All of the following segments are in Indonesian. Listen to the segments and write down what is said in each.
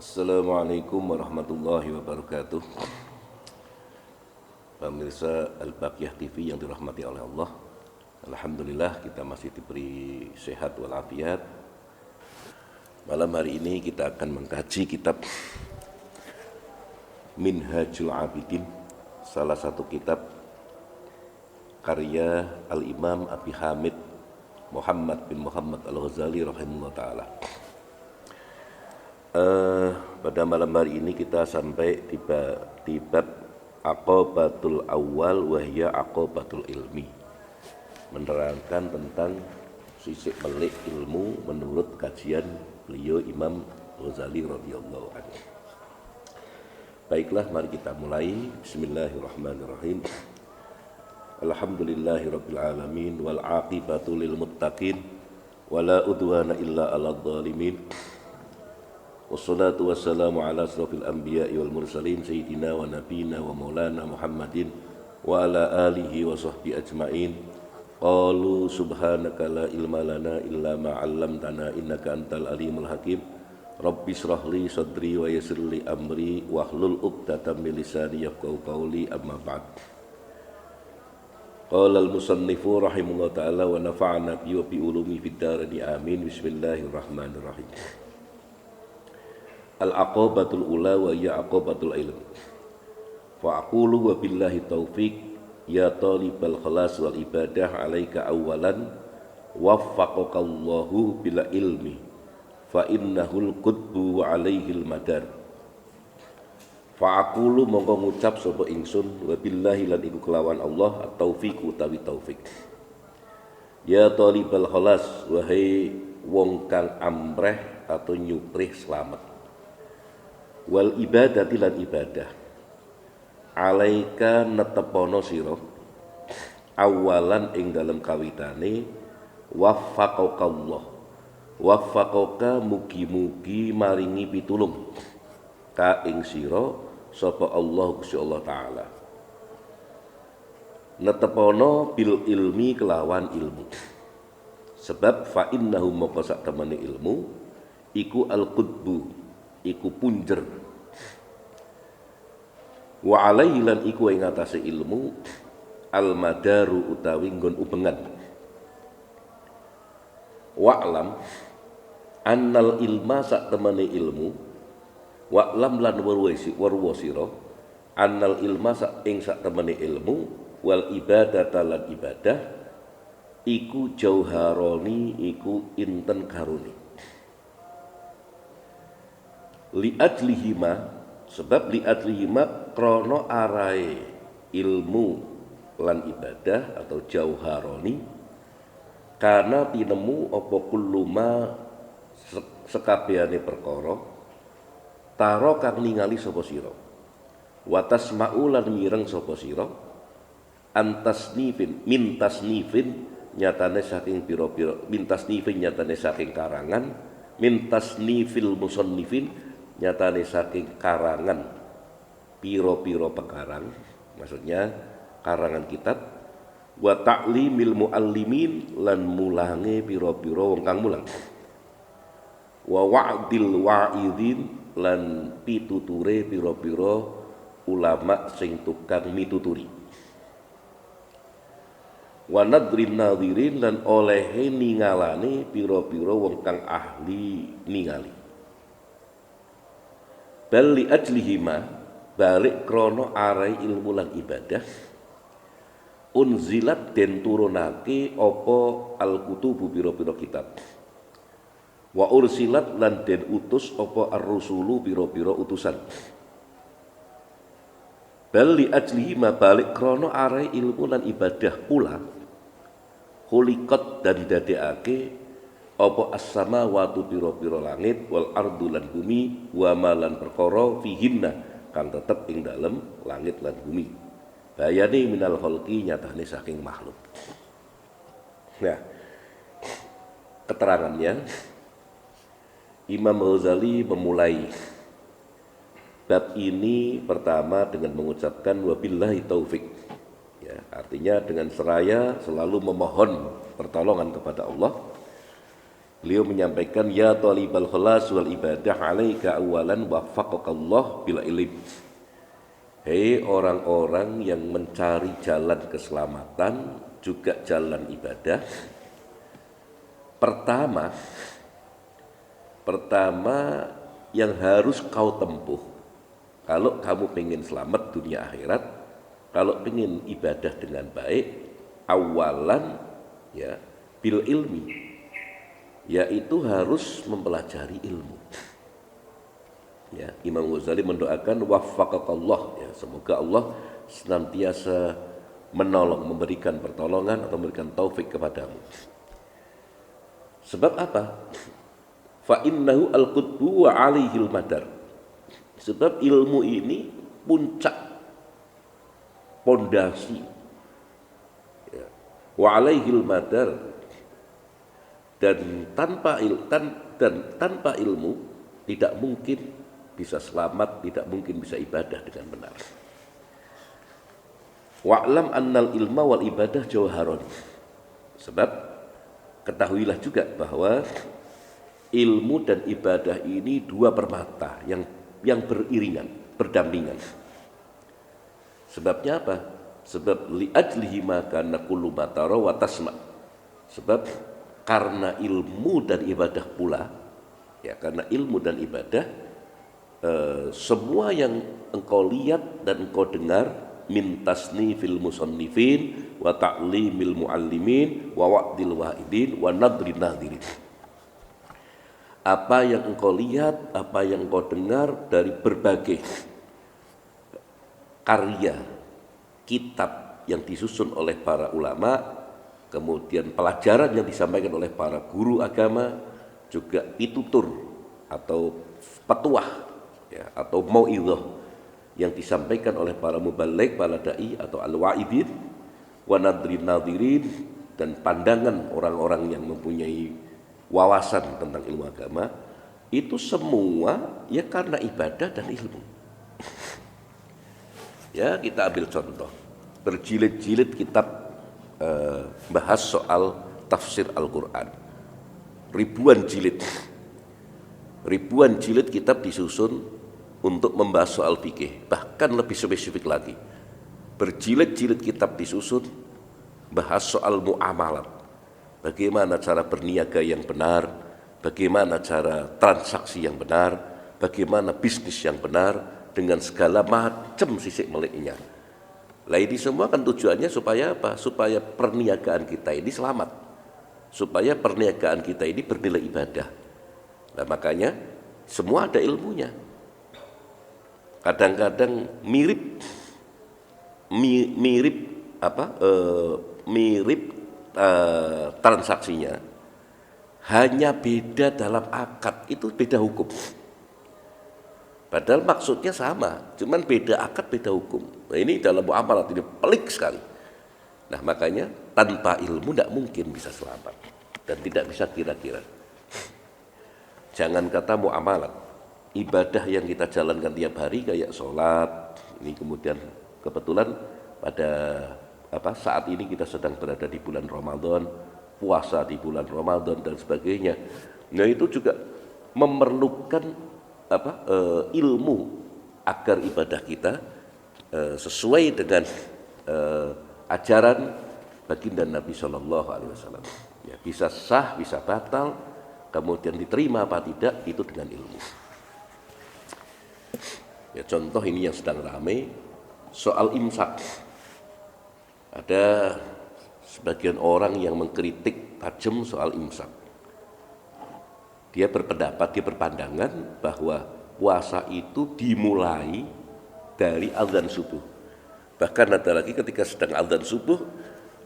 Assalamualaikum warahmatullahi wabarakatuh. Pemirsa Al-Baqiyah TV yang dirahmati oleh Allah, alhamdulillah kita masih diberi sehat walafiat. Malam hari ini kita akan mengkaji kitab Minhajul Abidin, salah satu kitab karya Al-Imam Abi Hamid Muhammad bin Muhammad Al-Ghazali rahimahullah ta'ala. Pada malam hari ini kita sampai di bab aqobatul awal wahya aqobatul ilmi, menerangkan tentang sisik melik ilmu menurut kajian beliau Imam Ghazali radhiyallahu anhu. Baiklah, mari kita mulai. Bismillahirrahmanirrahim. Alhamdulillahirabbil alamin wal aqibatu lil muttaqin wala udwana illa 'alal zalimin. Wassalatu wassalamu ala asrafil anbiya'i wal mursalin sayyidina wa nabiyina wa maulana Muhammadin wa ala alihi wa sahbihi ajma'in. Qalu subhanaka la ilma lana illa ma 'allamtana innaka antal alimul hakim. Rabbi shrah li sadri wa yassir li amri wahlul 'uqdatam min lisani yafqahu qawli, amma ba'd. Qala al-musannifu rahimahullah ta'ala wa nafa'ana bi wa bi ulumi fid darain amin. Bismillahirrahmanirrahim. Al-aqobatul ula wa ya aqobatul ilm. Fa aqulu wa billahi taufiq ya talibal khalas wal ibadah alaika awalan waffaqakallahu bila ilmi fa innahul qutbu wa alaihil madar. Fa aqulu mongko ngucap sapa ingsun wa billahi lan iku kelawan Allah at-taufiq utawi taufik. Ya talibal khalas, wahai wong kang amreh atau nyuprih selamat. Wal ibadati lan ibadah alaika netepono sira awalan ing dalem kawitane waffaqakallah, waffaqaka mugi-mugi maringi pitulung ka ing sira sapa Allah Gusti Allah taala. Netepono bil ilmi kelawan ilmu, sebab fa innahu maka sak temene ilmu iku al qutbu, iku punjer, wa alaihi lan iku ing atase ilmu al madaru utawi nggon ubengan. Wa'lam annal ilma sak temene ilmu, wa'lam lan weruh sira annal ilma sak ing sak temene ilmu wal ibadata lan ibadah iku jauharoni, iku inten karuni. Li'adlihima, sebab li'adlihima krono arai ilmu lan ibadah atau jauharoni, karena tinemu apa kulluma sekabehane perkara taro kang ningali sapa sira wa tasma'u lan mireng sapa sira antasnifin min tasnifin nyatane saking pira-pira, min tasnifin nyatane saking karangan, min tasnifil musannifin nyatane saking karangan piro-piro pekarang, maksudnya karangan kitab, wa ta'limil muallimin lan mulange piro-piro wong kang mulang, wa wa'dil wa'idin lan pituture piro-piro ulama sing tukang mituturi, wa nadrin nadhirin lan olehe ningalane piro-piro wong kang ahli ningali. Bal li ajlihima, balik krono arai ilmu lan ibadah unzilat den turunake apa al-kutubu pira-pira kitab, wa ursilat lan den utus apa ar-rusulu pira-pira utusan. Bal li ajlihima, balik krono arai ilmu lan ibadah pula khuliqat dan dadekake apa as-samawati pira-pira langit wal ardu lan bumi wa malan perkara fihinna kang tetep ing dalem langit lan bumi, bayane minal khalqi nyatane saking makhluk. Nah, keterangannya Imam Ghazali memulai bab ini pertama dengan mengucapkan wabillahi taufik, ya, artinya dengan seraya selalu memohon pertolongan kepada Allah Beliau menyampaikan, ya talibal khalas wal ibadah alaika awalan waffaqakallah bila ilm. Hei orang-orang yang mencari jalan keselamatan juga jalan ibadah. Pertama yang harus kau tempuh kalau kamu pengen selamat dunia akhirat, kalau pengen ibadah dengan baik, awalan ya bil ilmi, yaitu harus mempelajari ilmu. Ya, Imam Ghazali mendoakan waffaqakallah, ya, semoga Allah senantiasa menolong, memberikan pertolongan atau memberikan taufik kepadamu. Sebab apa? Fa innahu al-qutbu wa alaihil madar. Sebab ilmu ini puncak, pondasi, ya. Wa alaihil madar, dan tanpa ilmu tidak mungkin bisa selamat, tidak mungkin bisa ibadah dengan benar. Wa'lam annal ilma wal ibadah jawharun. Sebab ketahuilah juga bahwa ilmu dan ibadah ini dua permata yang beriringan, berdampingan. Sebabnya apa? Sebab li'ajlihi ma kana kullu ma tara wa tasma. Sebab karena ilmu dan ibadah pula, ya, karena ilmu dan ibadah, semua yang engkau lihat dan engkau dengar, min tasnifil musannifin wa ta'limil muallimin wa wa'dil wa'idin wa nadrin nadirin. Apa yang engkau lihat, apa yang engkau dengar dari berbagai karya kitab yang disusun oleh para ulama, kemudian pelajaran yang disampaikan oleh para guru agama, juga pitutur atau petuah, ya, atau mau'idhah yang disampaikan oleh para mubaligh, para dai atau al-wa'idin, wa nadrin nadirin, dan pandangan orang-orang yang mempunyai wawasan tentang ilmu agama, itu semua ya karena ibadah dan ilmu. Ya, kita ambil contoh, berjilid-jilid kitab bahas soal tafsir Al-Quran, ribuan jilid kitab disusun untuk membahas soal fikih, bahkan lebih spesifik lagi, berjilid-jilid kitab disusun bahas soal muamalat, bagaimana cara berniaga yang benar, bagaimana cara transaksi yang benar, bagaimana bisnis yang benar, dengan segala macam sisik meliknya. Lah ini semua kan tujuannya supaya apa? Supaya perniagaan kita ini selamat, supaya perniagaan kita ini bernilai ibadah. Nah makanya semua ada ilmunya. Kadang-kadang mirip transaksinya, hanya beda dalam akad, itu beda hukum. Padahal maksudnya sama, cuman beda akad, beda hukum. Nah ini dalam muamalat ini pelik sekali. Nah makanya tanpa ilmu tidak mungkin bisa selamat dan tidak bisa kira-kira. Jangan kata muamalat, ibadah yang kita jalankan tiap hari kayak sholat, ini kemudian kebetulan pada saat ini kita sedang berada di bulan Ramadan, puasa di bulan Ramadan dan sebagainya. Nah itu juga memerlukan ilmu agar ibadah kita sesuai dengan ajaran baginda Nabi Shallallahu Alaihi Wasallam. Ya, bisa sah, bisa batal, kemudian diterima apa tidak, itu dengan ilmu. Ya, contoh ini yang sedang ramai soal imsak. Ada sebagian orang yang mengkritik tajam soal imsak. Dia berpendapat, dia berpandangan bahwa puasa itu dimulai dari azan subuh. Bahkan ada lagi ketika sedang azan subuh,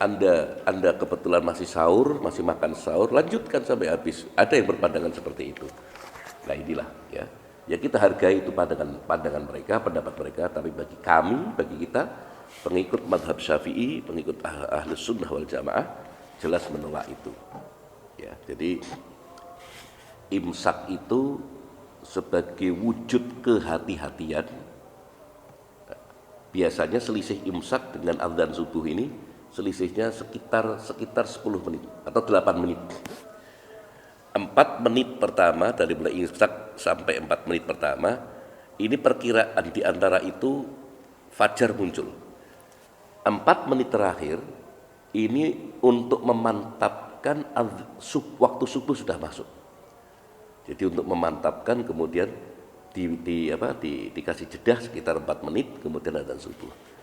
Anda kebetulan masih sahur, masih makan sahur, lanjutkan sampai habis. Ada yang berpandangan seperti itu. Nah inilah ya. Ya kita hargai itu pandangan mereka, pendapat mereka, tapi bagi kami, bagi kita pengikut madhab Syafi'i, pengikut Ahlus Sunnah wal Jamaah, jelas menolak itu. Ya, jadi imsak itu sebagai wujud kehati-hatian. Biasanya selisih imsak dengan adzan subuh ini selisihnya sekitar 10 menit atau 8 menit. 4 menit pertama dari mulai imsak sampai 4 menit pertama ini perkiraan di antara itu fajar muncul. 4 menit terakhir ini untuk memantapkan waktu subuh sudah masuk. Jadi untuk memantapkan kemudian dikasih jeda sekitar 4 menit kemudian adzan subuh.